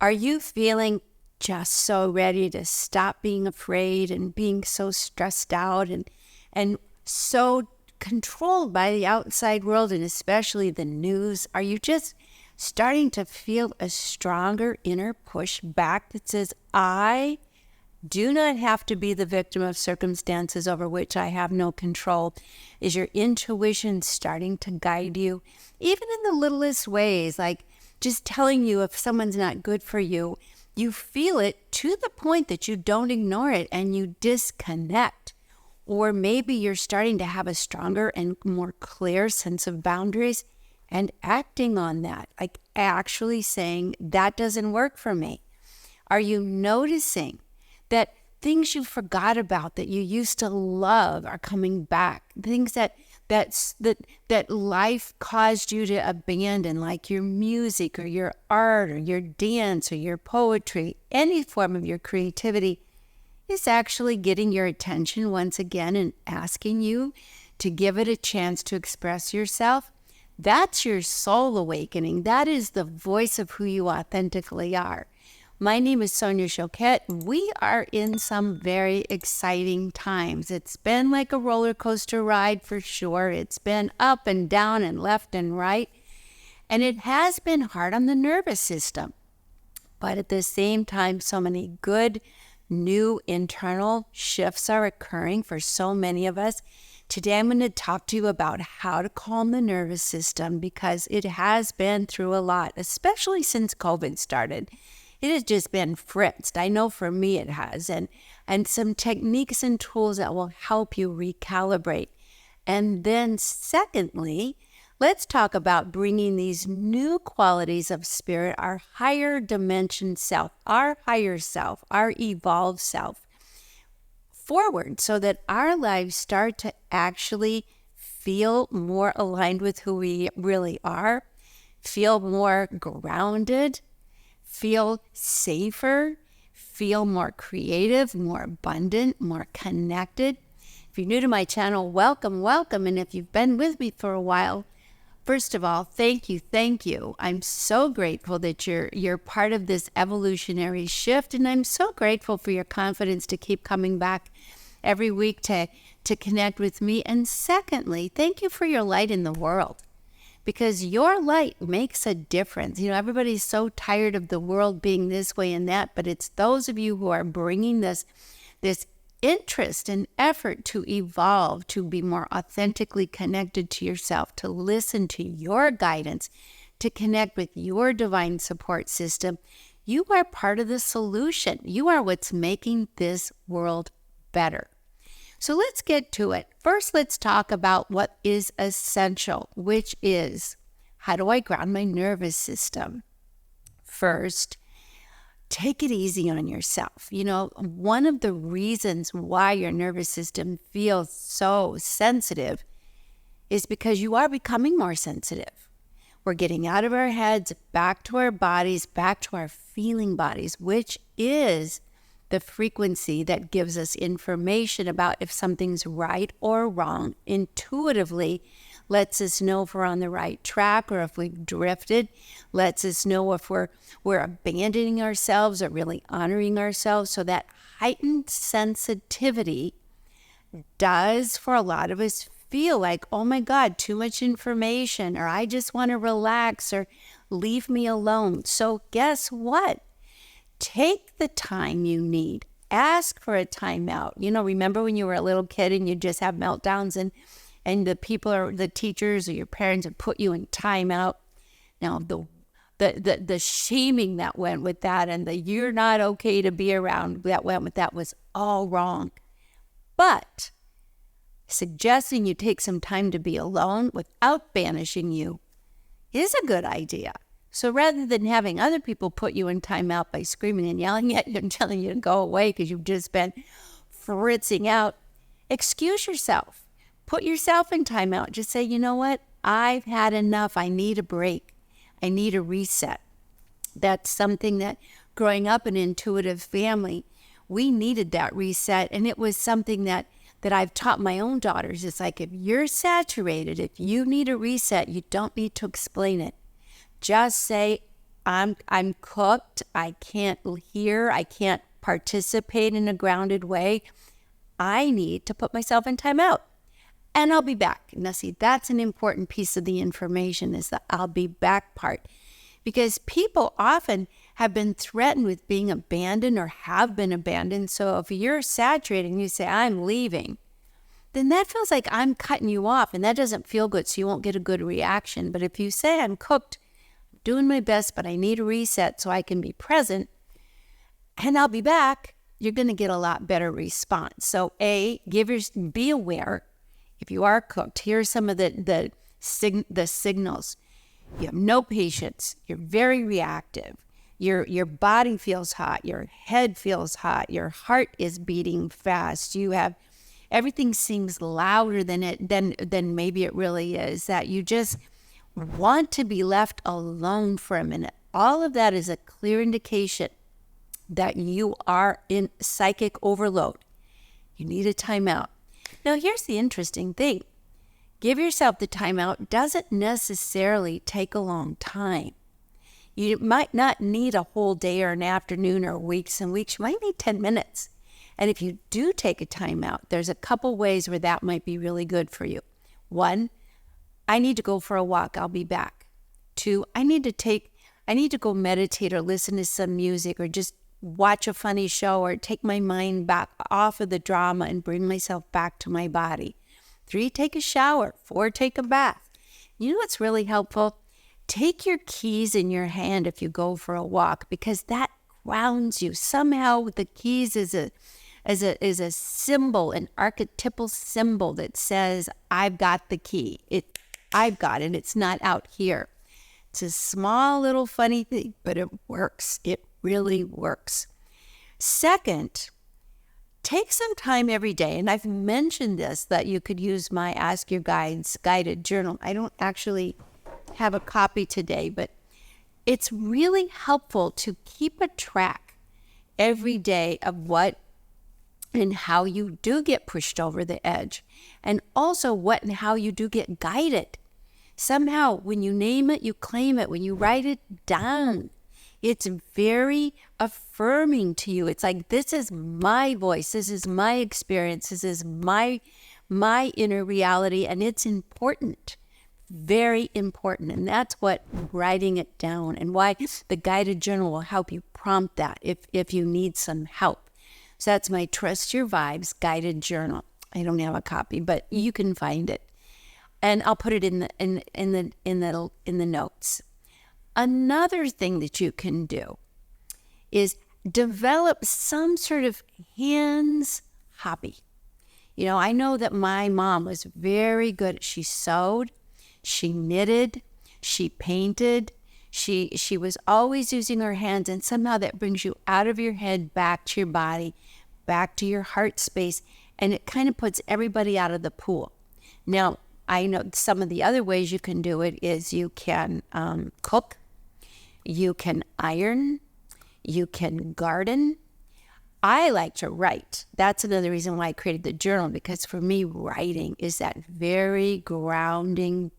Are you feeling just so ready to stop being afraid and being so stressed out and so controlled by the outside world and especially the news? Are you just starting to feel a stronger inner push back that says, I do not have to be the victim of circumstances over which I have no control? Is your intuition starting to guide you, even in the littlest ways, like just telling you if someone's not good for you? You feel it to the point that you don't ignore it and you disconnect. Or maybe you're starting to have a stronger and more clear sense of boundaries and acting on that, like actually saying, that doesn't work for me. Are you noticing that things you forgot about that you used to love are coming back? Things that life caused you to abandon, like your music or your art or your dance or your poetry, any form of your creativity, is actually getting your attention once again and asking you to give it a chance to express yourself. That's your soul awakening. That is the voice of who you authentically are. My name is Sonia Choquette. We are in some very exciting times. It's been like a roller coaster ride for sure. It's been up and down and left and right. And it has been hard on the nervous system. But at the same time, so many good new internal shifts are occurring for so many of us. Today, I'm going to talk to you about how to calm the nervous system because it has been through a lot, especially since COVID started. It has just been fritzed. I know for me it has. And some techniques and tools that will help you recalibrate. And then secondly, let's talk about bringing these new qualities of spirit, our higher dimension self, our higher self, our evolved self, forward so that our lives start to actually feel more aligned with who we really are, feel more grounded, feel safer, feel more creative, more abundant, more connected. If you're new to my channel, welcome. And if you've been with me for a while, first of all, thank you. I'm so grateful that you're part of this evolutionary shift, and I'm so grateful for your confidence to keep coming back every week to connect with me. And secondly, thank you for your light in the world. Because your light makes a difference. You know, everybody's so tired of the world being this way and that, but it's those of you who are bringing this interest and effort to evolve, to be more authentically connected to yourself, to listen to your guidance, to connect with your divine support system. You are part of the solution. You are what's making this world better. So let's get to it. First, let's talk about what is essential, which is, how do I ground my nervous system? First, take it easy on yourself. You know, one of the reasons why your nervous system feels so sensitive is because you are becoming more sensitive. We're getting out of our heads, back to our bodies, back to our feeling bodies, which is the frequency that gives us information about if something's right or wrong. Intuitively lets us know if we're on the right track or if we've drifted, lets us know if we're abandoning ourselves or really honoring ourselves. So that heightened sensitivity does, for a lot of us, feel like, oh my God, too much information, or I just want to relax, or leave me alone. So guess what? Take the time you need. Ask for a timeout. You know, remember when you were a little kid and you just have meltdowns and the people or the teachers or your parents would put you in timeout? Now, the shaming that went with that and the you're not okay to be around that went with that was all wrong. But suggesting you take some time to be alone without banishing you is a good idea. So rather than having other people put you in timeout by screaming and yelling at you and telling you to go away because you've just been fritzing out, excuse yourself. Put yourself in timeout. Just say, you know what? I've had enough. I need a break. I need a reset. That's something that growing up in an intuitive family, we needed that reset. And it was something that I've taught my own daughters. It's like, if you're saturated, if you need a reset, you don't need to explain it. Just say, I'm cooked. I can't hear. I can't participate in a grounded way. I need to put myself in timeout. And I'll be back. Now, see, that's an important piece of the information, is the I'll be back part. Because people often have been threatened with being abandoned or have been abandoned. So if you're saturated and you say, I'm leaving, then that feels like I'm cutting you off, and that doesn't feel good, so you won't get a good reaction. But if you say, I'm cooked, doing my best, but I need a reset so I can be present, and I'll be back, you're going to get a lot better response. So be aware. If you are cooked, here's some of the signals. You have no patience. You're very reactive. Your body feels hot. Your head feels hot. Your heart is beating fast. Everything seems louder than maybe it really is. That you just want to be left alone for a minute. All of that is a clear indication that you are in psychic overload. You need a timeout. Now, here's the interesting thing. Give yourself the timeout doesn't necessarily take a long time. You might not need a whole day or an afternoon or weeks and weeks. You might need 10 minutes. And if you do take a timeout, there's a couple ways where that might be really good for you. 1, I need to go for a walk. I'll be back. 2, I need to go meditate or listen to some music or just watch a funny show or take my mind back off of the drama and bring myself back to my body. 3, take a shower. 4, take a bath. You know what's really helpful? Take your keys in your hand if you go for a walk, because that grounds you. Somehow the keys is a symbol, an archetypal symbol that says, I've got the key. I've got it. It's not out here. It's a small little funny thing, but it works. It really works. Second, take some time every day, and I've mentioned this, that you could use my Ask Your Guides guided journal. I don't actually have a copy today, but it's really helpful to keep a track every day of what and how you do get pushed over the edge, and also what and how you do get guided. Somehow, when you name it, you claim it. When you write it down, it's very affirming to you. It's like, this is my voice. This is my experience. This is my inner reality, and it's important. Very important. And that's what writing it down and why the guided journal will help you prompt that if you need some help. So that's my Trust Your Vibes guided journal. I don't have a copy, but you can find it. And I'll put it in the notes. Another thing that you can do is develop some sort of hands hobby. You know, I know that my mom was very good. She sewed, she knitted, she painted. She was always using her hands, and somehow that brings you out of your head, back to your body, back to your heart space, and it kind of puts everybody out of the pool. Now, I know some of the other ways you can do it is you can cook, you can iron, you can garden. I like to write. That's another reason why I created the journal, because for me, writing is that very grounding,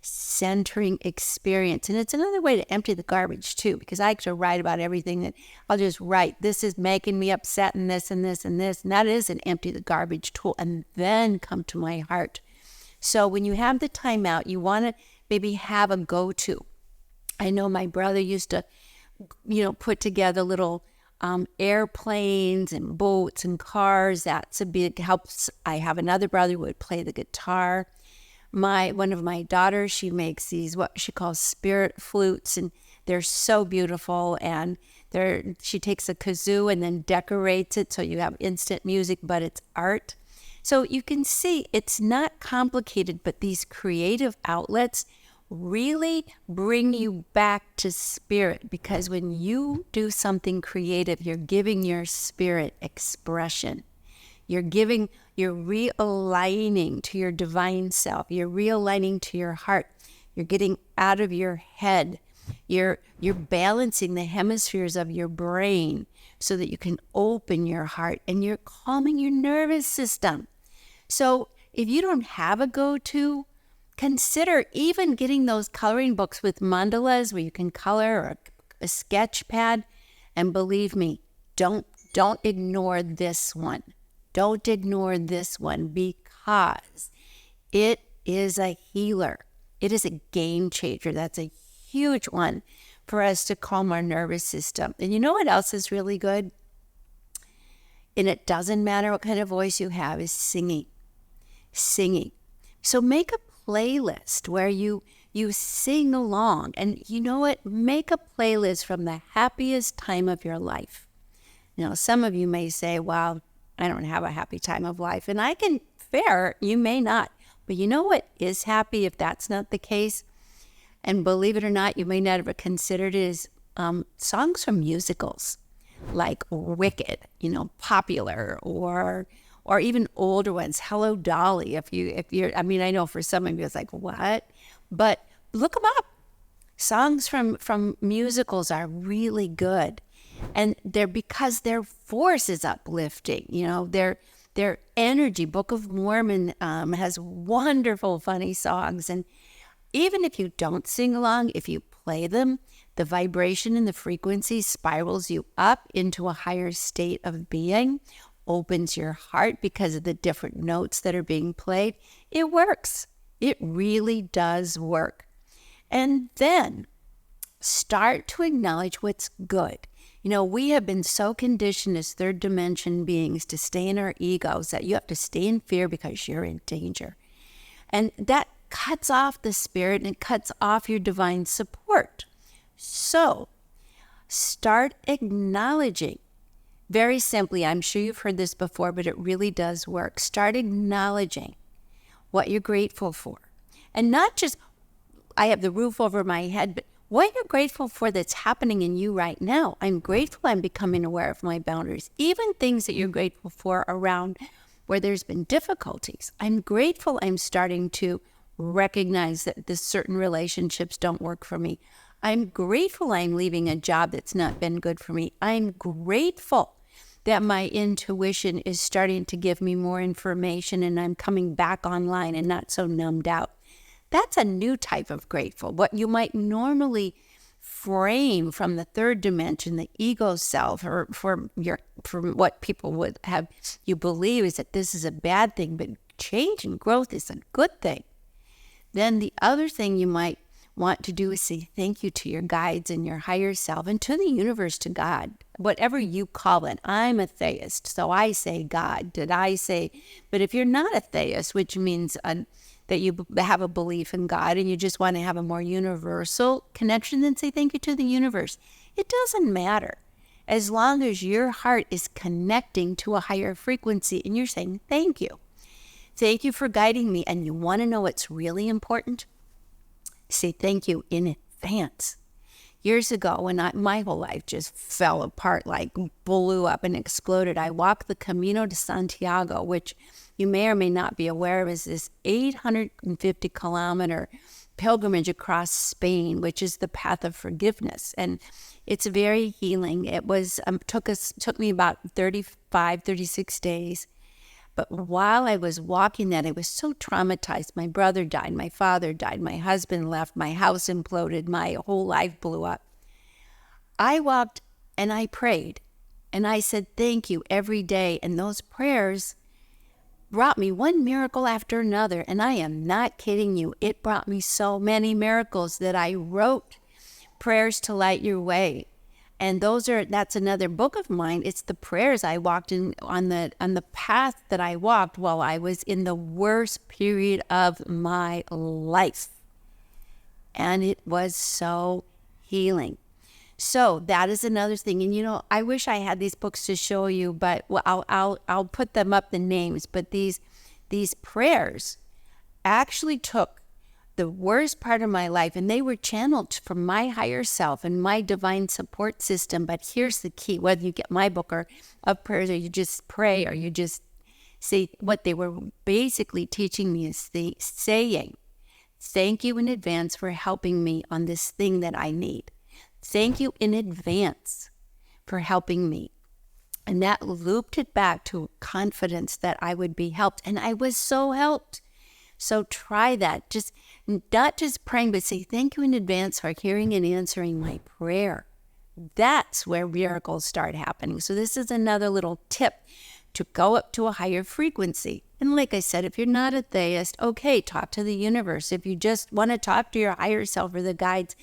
centering experience. And it's another way to empty the garbage too, because I like to write about everything that I'll just write. This is making me upset, and this and this and this. And that is an empty the garbage tool, and then come to my heart. So when you have the timeout, you want to maybe have a go-to. I know my brother used to, put together little airplanes and boats and cars. That's a big helps. I have another brother who would play the guitar. One of my daughters, she makes these what she calls spirit flutes, and they're so beautiful. And she takes a kazoo and then decorates it so you have instant music, but it's art. So you can see it's not complicated, but these creative outlets really bring you back to spirit, because when you do something creative, you're giving your spirit expression. You're realigning to your divine self. You're realigning to your heart. You're getting out of your head. You're balancing the hemispheres of your brain so that you can open your heart, and you're calming your nervous system. So if you don't have a go-to, consider even getting those coloring books with mandalas where you can color, or a sketch pad. And believe me, don't ignore this one. Don't ignore this one, because it is a healer. It is a game changer. That's a huge one for us to calm our nervous system. And you know what else is really good? And it doesn't matter what kind of voice you have, is singing. Singing. So make a playlist where you sing along. And you know what? Make a playlist from the happiest time of your life. Now, some of you may say, well, I don't have a happy time of life. And fair, you may not. But you know what is happy if that's not the case? And believe it or not, you may not have considered it, is songs from musicals like Wicked, popular, or even older ones. Hello, Dolly. If you're, I know for some of you it's like, what? But look them up. Songs from musicals are really good. And because their force is uplifting, their energy. Book of Mormon has wonderful, funny songs. And even if you don't sing along, if you play them, the vibration and the frequency spirals you up into a higher state of being, opens your heart because of the different notes that are being played. It works. It really does work. And then start to acknowledge what's good. We have been so conditioned as third dimension beings to stay in our egos that you have to stay in fear because you're in danger. And that cuts off the spirit and it cuts off your divine support. So start acknowledging. Very simply, I'm sure you've heard this before, but it really does work. Start acknowledging what you're grateful for. And not just, I have the roof over my head, but what you're grateful for that's happening in you right now. I'm grateful I'm becoming aware of my boundaries. Even things that you're grateful for around where there's been difficulties. I'm grateful I'm starting to recognize that this certain relationships don't work for me. I'm grateful I'm leaving a job that's not been good for me. I'm grateful that my intuition is starting to give me more information and I'm coming back online and not so numbed out. That's a new type of grateful. What you might normally frame from the third dimension, the ego self, or from what people would have you believe is that this is a bad thing, but change and growth is a good thing. Then the other thing you might want to do is say thank you to your guides and your higher self and to the universe, to God, whatever you call it. I'm a theist, so I say God. But if you're not a theist, which means that you have a belief in God and you just want to have a more universal connection, then say thank you to the universe. It doesn't matter. As long as your heart is connecting to a higher frequency and you're saying thank you. Thank you for guiding me. And you want to know what's really important? Say thank you in advance. Years ago, when my whole life just fell apart, like blew up and exploded, I walked the Camino de Santiago, which you may or may not be aware of, is this 850-kilometer pilgrimage across Spain, which is the path of forgiveness. And it's very healing. It was took me about 36 days. But while I was walking that, I was so traumatized. My brother died, my father died, my husband left, my house imploded, my whole life blew up. I walked and I prayed and I said thank you every day. And those prayers brought me one miracle after another. And I am not kidding you. It brought me so many miracles that I wrote Prayers to Light Your Way. And that's another book of mine. It's the prayers I walked in on the path that I walked while I was in the worst period of my life. And it was so healing. So that is another thing. And I wish I had these books to show you, but I'll put them up, the names. But these prayers actually took the worst part of my life, and they were channeled from my higher self and my divine support system. But here's the key: whether you get my book or of prayers, or you just pray, or you just say, what they were basically teaching me is saying, thank you in advance for helping me on this thing that I need. Thank you in advance for helping me. And that looped it back to confidence that I would be helped. And I was so helped. So try that. Just not just praying, but say thank you in advance for hearing and answering my prayer. That's where miracles start happening. So this is another little tip to go up to a higher frequency. And like I said, if you're not a theist, okay, talk to the universe. If you just want to talk to your higher self or the guides,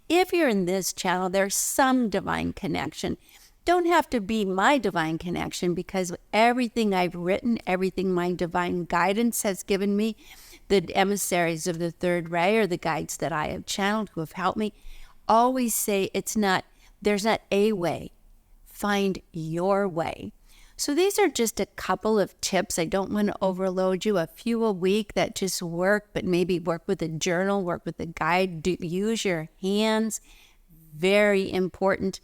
if you're in this channel, there's some divine connection. Don't have to be my divine connection, because everything I've written, everything my divine guidance has given me, the emissaries of the third ray or the guides that I have channeled who have helped me, always say there's not a way. Find your way. So these are just a couple of tips. I don't want to overload you. A few a week that just work, but maybe work with a journal, work with a guide, use your hands. Very important.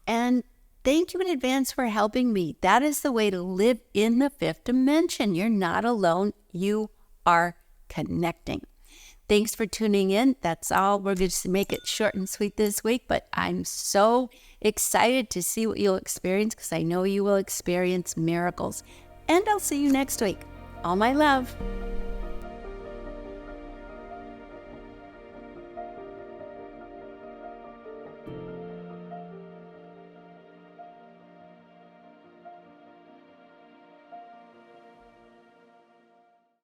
And thank you in advance for helping me. That is the way to live in the fifth dimension. You're not alone. You are connecting. Thanks for tuning in. That's all. We're going to make it short and sweet this week, but I'm so excited to see what you'll experience, because I know you will experience miracles. And I'll see you next week. All my love.